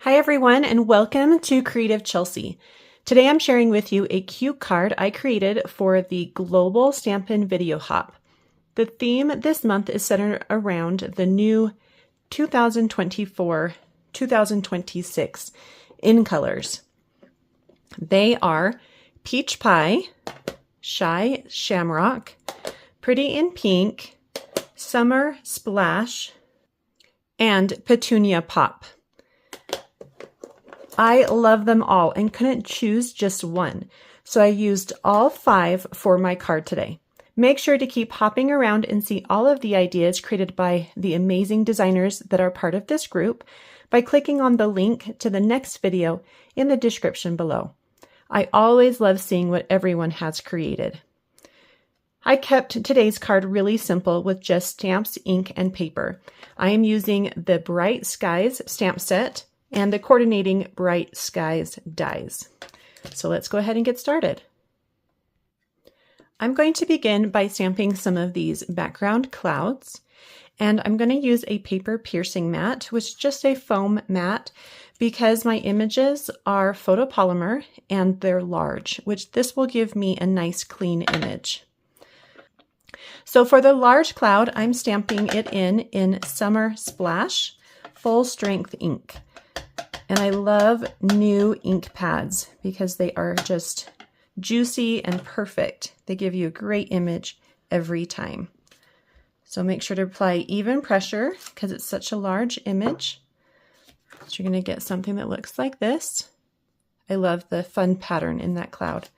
Hi everyone and welcome to Creative Chelsey. Today I'm sharing with you a cute card I created for the Global Stampin Video Hop. The theme this month is centered around the new 2024-2026 in colors. They are Peach Pie, Shy Shamrock, Pretty in Pink, Summer Splash, and Petunia Pop. I love them all and couldn't choose just one, so I used all 5 for my card today. Make sure to keep hopping around and see all of the ideas created by the amazing designers that are part of this group by clicking on the link to the next video in the description below. I always love seeing what everyone has created. I kept today's card really simple with just stamps, ink, and paper. I am using the Bright Skies stamp set and the coordinating Bright Skies dies. So let's go ahead and get started. I'm going to begin by stamping some of these background clouds, and I'm going to use a paper piercing mat, which is just a foam mat, because my images are photopolymer and they're large, which this will give me a nice clean image. So for the large cloud, I'm stamping it in Summer Splash full strength ink. And I love new ink pads because they are just juicy and perfect. They give you a great image every time. So make sure to apply even pressure because it's such a large image. So you're going to get something that looks like this. I love the fun pattern in that cloud.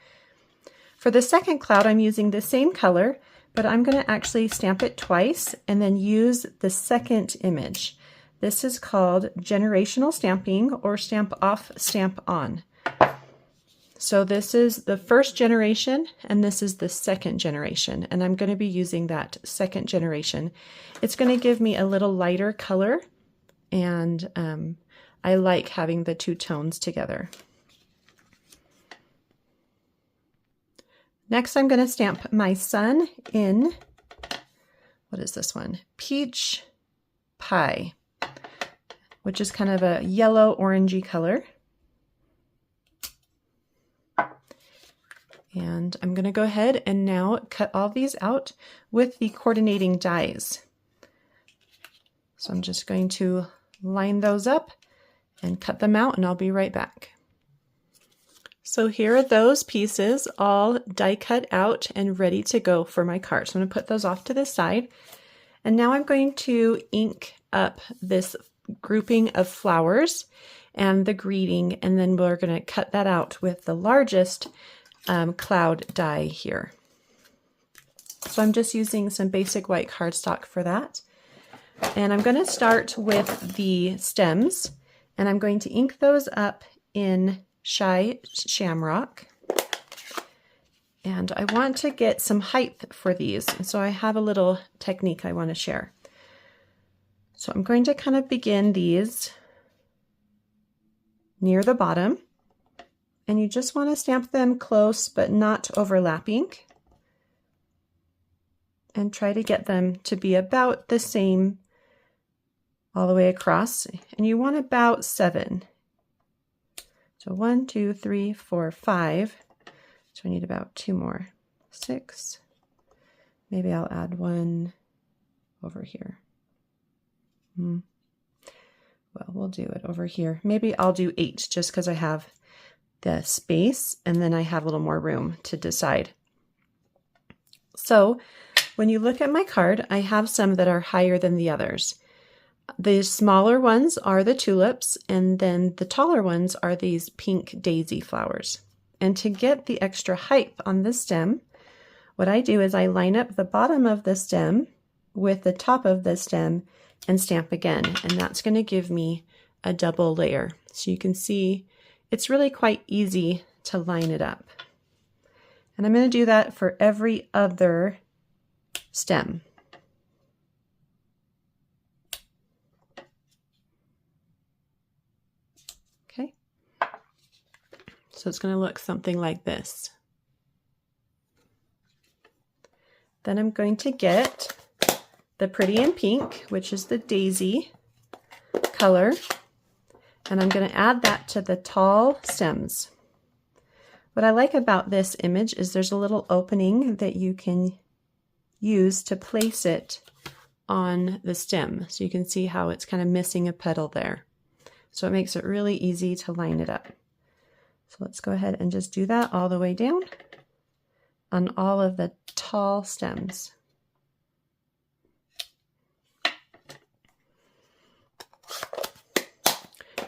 For the second cloud, I'm using the same color, but I'm going to actually stamp it twice and then use the second image. This is called generational stamping or stamp off, stamp on. So this is the first generation and this is the second generation, and I'm going to be using that second generation. It's going to give me a little lighter color, and I like having the two tones together. Next, I'm going to stamp my sun in, what is this one? Peach Pie, which is kind of a yellow orangey color. And I'm going to go ahead and now cut all these out with the coordinating dies. So I'm just going to line those up and cut them out, and I'll be right back. So here are those pieces all die cut out and ready to go for my card. So I'm going to put those off to the side. And now I'm going to ink up this grouping of flowers and the greeting, and then we're going to cut that out with the largest cloud die here. So I'm just using some basic white cardstock for that. And I'm going to start with the stems, and I'm going to ink those up in Shy Shamrock. And I want to get some height for these, so I have a little technique I want to share. So I'm going to kind of begin these near the bottom, and you just want to stamp them close but not overlapping, and try to get them to be about the same all the way across, and you want about 7. So 1, 2, 3, 4, 5. So I need about 2 more. 6. Maybe I'll add 1 over here. Well, we'll do it over here. Maybe I'll do 8 just because I have the space and then I have a little more room to decide. So when you look at my card, I have some that are higher than the others. The smaller ones are the tulips, and then the taller ones are these pink daisy flowers. And to get the extra height on the stem, what I do is I line up the bottom of the stem with the top of the stem and stamp again, and that's going to give me a double layer. So you can see it's really quite easy to line it up. And I'm going to do that for every other stem. Okay. So it's going to look something like this. Then I'm going to get the Pretty in Pink, which is the daisy color, And I'm going to add that to the tall stems. What I like about this image is there's a little opening that you can use to place it on the stem. So you can see how it's kind of missing a petal there. So it makes it really easy to line it up. So let's go ahead and just do that all the way down on all of the tall stems.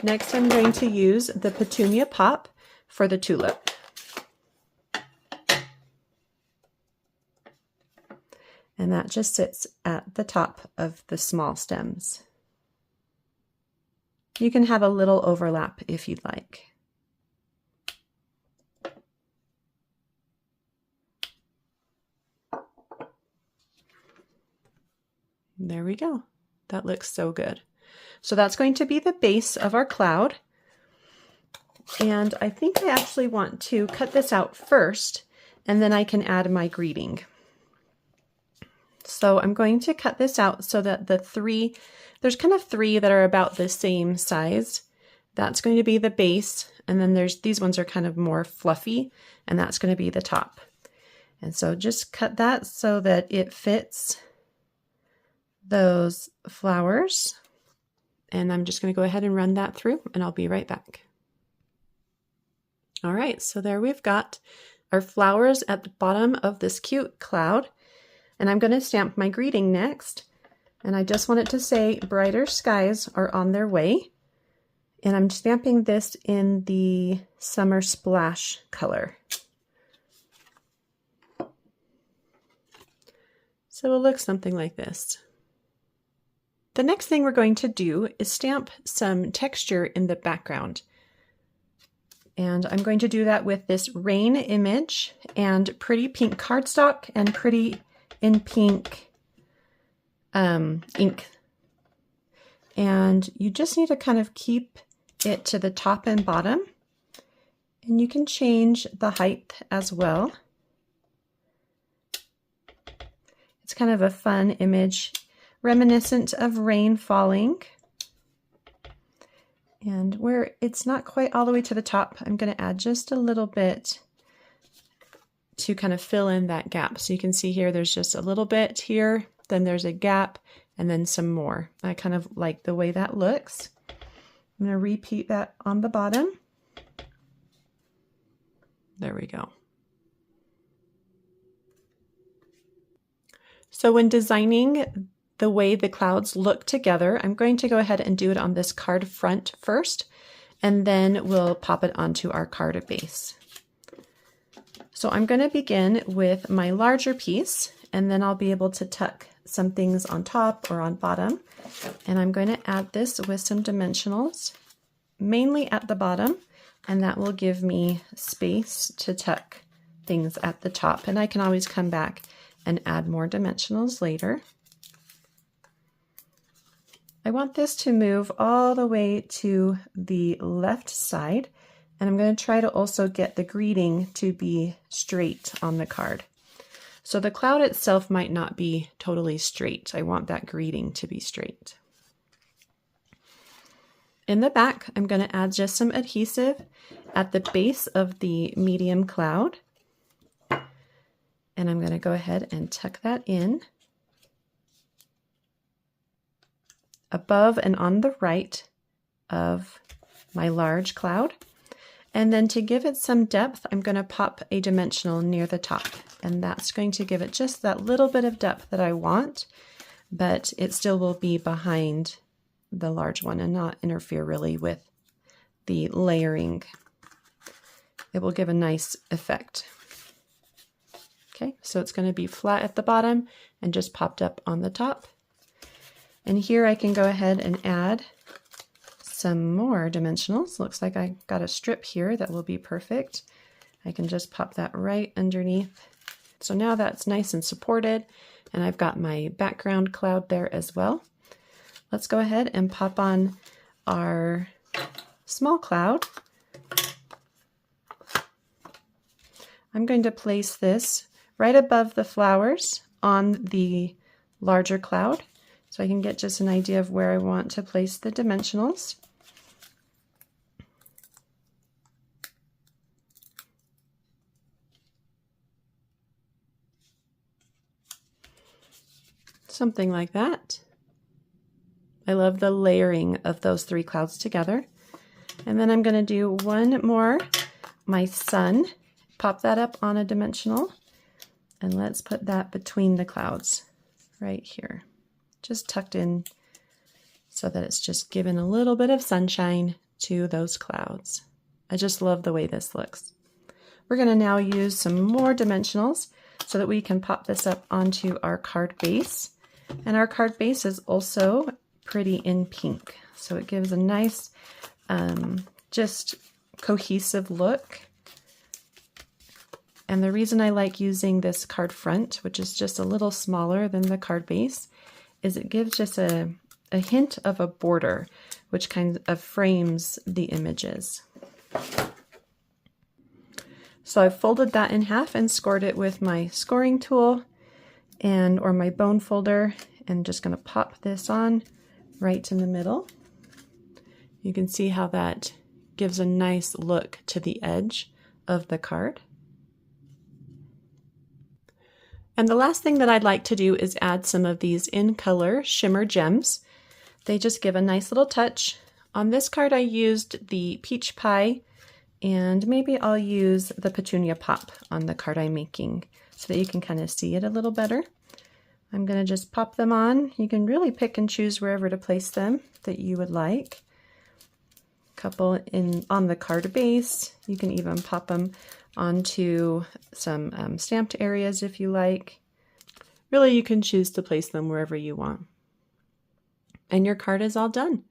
Next, I'm going to use the Petunia Pop for the tulip. And that just sits at the top of the small stems. You can have a little overlap if you'd like. There we go. That looks so good. So that's going to be the base of our cloud. And I think I actually want to cut this out first, and then I can add my greeting. So I'm going to cut this out so that there's kind of three that are about the same size. That's going to be the base, and then these ones are kind of more fluffy, and that's going to be the top. And so just cut that so that it fits those flowers. And I'm just going to go ahead and run that through, and I'll be right back. All right, so there we've got our flowers at the bottom of this cute cloud. And I'm going to stamp my greeting next. And I just want it to say, brighter skies are on their way. And I'm stamping this in the Summer Splash color. So it'll look something like this. The next thing we're going to do is stamp some texture in the background. And I'm going to do that with this rain image and Pretty Pink Cardstock and Pretty In Pink ink. And you just need to kind of keep it to the top and bottom. And you can change the height as well. It's kind of a fun image, reminiscent of rain falling. And where it's not quite all the way to the top, I'm going to add just a little bit to kind of fill in that gap. So you can see here, there's just a little bit here, then there's a gap, and then some more. I kind of like the way that looks. I'm going to repeat that on the bottom. There we go. So when designing the way the clouds look together, I'm going to go ahead and do it on this card front first, and then we'll pop it onto our card base. So I'm going to begin with my larger piece, and then I'll be able to tuck some things on top or on bottom. And I'm going to add this with some dimensionals, mainly at the bottom, and that will give me space to tuck things at the top. And I can always come back and add more dimensionals later. I want this to move all the way to the left side, and I'm going to try to also get the greeting to be straight on the card. So the cloud itself might not be totally straight. I want that greeting to be straight. In the back, I'm going to add just some adhesive at the base of the medium cloud. And I'm going to go ahead and tuck that in above and on the right of my large cloud. And then to give it some depth, I'm going to pop a dimensional near the top. And that's going to give it just that little bit of depth that I want, but it still will be behind the large one and not interfere really with the layering. It will give a nice effect. Okay, so it's going to be flat at the bottom and just popped up on the top. And here I can go ahead and add some more dimensionals. Looks like I got a strip here that will be perfect. I can just pop that right underneath. So now that's nice and supported, and I've got my background cloud there as well. Let's go ahead and pop on our small cloud. I'm going to place this right above the flowers on the larger cloud, so I can get just an idea of where I want to place the dimensionals. something like that. I love the layering of those three clouds together. And then I'm going to do one more, my sun. Pop that up on a dimensional, and let's put that between the clouds right here, just tucked in so that it's just giving a little bit of sunshine to those clouds. I just love the way this looks. We're going to now use some more dimensionals so that we can pop this up onto our card base. And our card base is also pretty in pink, so it gives a nice just cohesive look. And the reason I like using this card front, which is just a little smaller than the card base, is it gives just a hint of a border, which kind of frames the images. So I've folded that in half and scored it with my scoring tool or my bone folder, and just going to pop this on right in the middle. You can see how that gives a nice look to the edge of the card. And the last thing that I'd like to do is add some of these in color shimmer gems. They just give a nice little touch. On this card I used the peach pie, and maybe I'll use the petunia pop on the card I'm making so that you can kind of see it a little better. I'm going to just pop them on. You can really pick and choose wherever to place them that you would like. A couple on the card base. You can even pop them onto some stamped areas if you like. Really, you can choose to place them wherever you want. And your card is all done.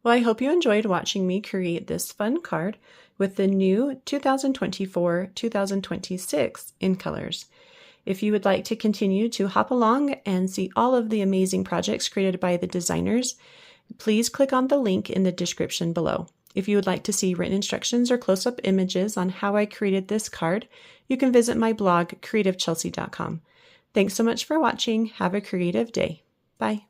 Well, I hope you enjoyed watching me create this fun card with the new 2024-2026 in colors. If you would like to continue to hop along and see all of the amazing projects created by the designers, please click on the link in the description below. If you would like to see written instructions or close-up images on how I created this card, you can visit my blog, creativechelsey.com. Thanks so much for watching. Have a creative day. Bye.